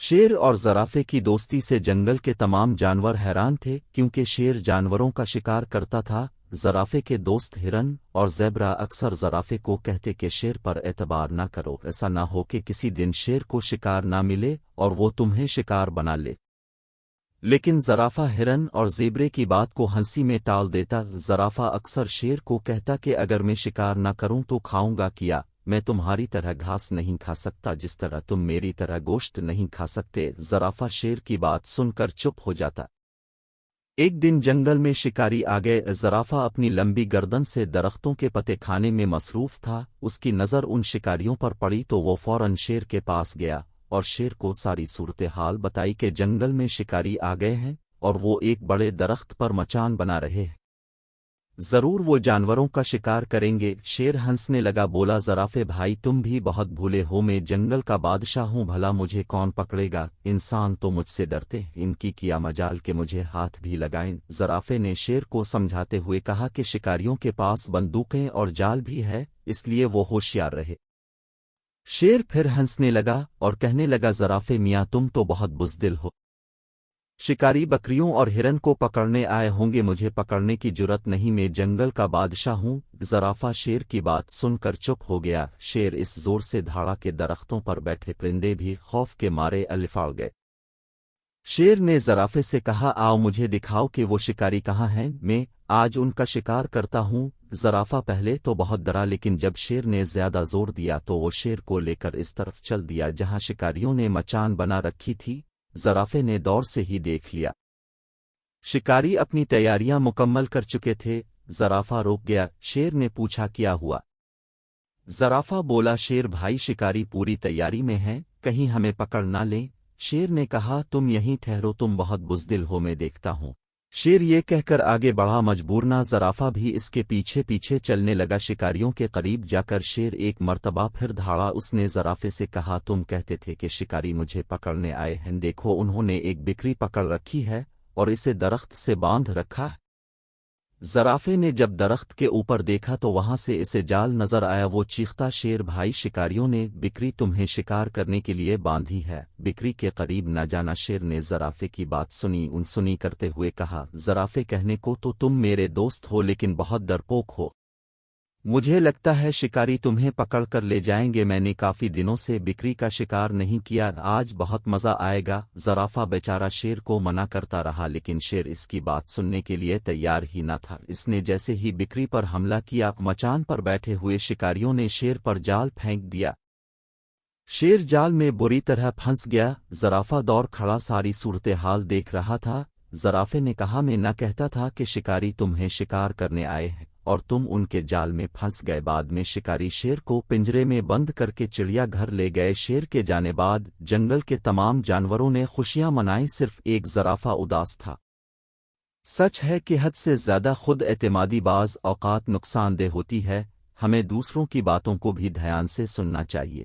شیر اور زرافے کی دوستی سے جنگل کے تمام جانور حیران تھے کیونکہ شیر جانوروں کا شکار کرتا تھا۔ زرافے کے دوست ہرن اور زیبرا اکثر زرافے کو کہتے کہ شیر پر اعتبار نہ کرو، ایسا نہ ہو کہ کسی دن شیر کو شکار نہ ملے اور وہ تمہیں شکار بنا لے۔ لیکن زرافہ ہرن اور زیبرے کی بات کو ہنسی میں ٹال دیتا۔ زرافہ اکثر شیر کو کہتا کہ اگر میں شکار نہ کروں تو کھاؤں گا کیا؟ میں تمہاری طرح گھاس نہیں کھا سکتا جس طرح تم میری طرح گوشت نہیں کھا سکتے۔ زرافہ شیر کی بات سن کر چپ ہو جاتا۔ ایک دن جنگل میں شکاری آ گئے۔ زرافہ اپنی لمبی گردن سے درختوں کے پتے کھانے میں مصروف تھا۔ اس کی نظر ان شکاریوں پر پڑی تو وہ فوراً شیر کے پاس گیا اور شیر کو ساری صورتحال بتائی کہ جنگل میں شکاری آ گئے ہیں اور وہ ایک بڑے درخت پر مچان بنا رہے ہیں، ضرور وہ جانوروں کا شکار کریں گے۔ شیر ہنسنے لگا، بولا زرافے بھائی تم بھی بہت بھولے ہو، میں جنگل کا بادشاہ ہوں، بھلا مجھے کون پکڑے گا؟ انسان تو مجھ سے ڈرتے ہیں، ان کی کیا مجال کہ مجھے ہاتھ بھی لگائیں۔ زرافے نے شیر کو سمجھاتے ہوئے کہا کہ شکاریوں کے پاس بندوقیں اور جال بھی ہے، اس لیے وہ ہوشیار رہے۔ شیر پھر ہنسنے لگا اور کہنے لگا زرافے میاں تم تو بہت بزدل ہو، شکاری بکریوں اور ہرن کو پکڑنے آئے ہوں گے، مجھے پکڑنے کی جرت نہیں، میں جنگل کا بادشاہ ہوں۔ زرافہ شیر کی بات سن کر چپ ہو گیا۔ شیر اس زور سے دھاڑا کہ درختوں پر بیٹھے پرندے بھی خوف کے مارے الفاڑ گئے۔ شیر نے زرافے سے کہا آؤ مجھے دکھاؤ کہ وہ شکاری کہاں ہیں، میں آج ان کا شکار کرتا ہوں۔ زرافہ پہلے تو بہت ڈرا لیکن جب شیر نے زیادہ زور دیا تو وہ شیر کو لے کر اس طرف چل دیا جہاں شکاریوں نے مچان بنا رکھی تھی۔ زرافے نے دور سے ہی دیکھ لیا، شکاری اپنی تیاریاں مکمل کر چکے تھے۔ زرافہ روک گیا۔ شیر نے پوچھا کیا ہوا؟ زرافہ بولا شیر بھائی شکاری پوری تیاری میں ہیں، کہیں ہمیں پکڑ نہ لیں۔ شیر نے کہا تم یہیں ٹھہرو، تم بہت بزدل ہو، میں دیکھتا ہوں۔ شیر یہ کہہ کر آگے بڑھا، مجبور نہ زرافہ بھی اس کے پیچھے پیچھے چلنے لگا۔ شکاریوں کے قریب جا کر شیر ایک مرتبہ پھر دھاڑا۔ اس نے زرافے سے کہا تم کہتے تھے کہ شکاری مجھے پکڑنے آئے ہیں، دیکھو انہوں نے ایک بکری پکڑ رکھی ہے اور اسے درخت سے باندھ رکھا ہے۔ زرافے نے جب درخت کے اوپر دیکھا تو وہاں سے اسے جال نظر آیا۔ وہ چیختا شیر بھائی شکاریوں نے بکری تمہیں شکار کرنے کے لیے باندھی ہے، بکری کے قریب نہ جانا۔ شیر نے زرافے کی بات سنی کرتے ہوئے کہا زرافے کہنے کو تو تم میرے دوست ہو لیکن بہت ڈرپوک ہو، مجھے لگتا ہے شکاری تمہیں پکڑ کر لے جائیں گے، میں نے کافی دنوں سے بکری کا شکار نہیں کیا، آج بہت مزہ آئے گا۔ زرافہ بیچارہ شیر کو منع کرتا رہا لیکن شیر اس کی بات سننے کے لیے تیار ہی نہ تھا۔ اس نے جیسے ہی بکری پر حملہ کیا، مچان پر بیٹھے ہوئے شکاریوں نے شیر پر جال پھینک دیا۔ شیر جال میں بری طرح پھنس گیا۔ زرافہ دور کھڑا ساری صورتحال دیکھ رہا تھا۔ زرافے نے کہا میں نہ کہتا تھا کہ شکاری تمہیں شکار کرنے آئے ہیں اور تم ان کے جال میں پھنس گئے۔ بعد میں شکاری شیر کو پنجرے میں بند کر کے چڑیا گھر لے گئے۔ شیر کے جانے بعد جنگل کے تمام جانوروں نے خوشیاں منائیں، صرف ایک زرافہ اداس تھا۔ سچ ہے کہ حد سے زیادہ خود اعتمادی بعض اوقات نقصان دہ ہوتی ہے، ہمیں دوسروں کی باتوں کو بھی دھیان سے سننا چاہیے۔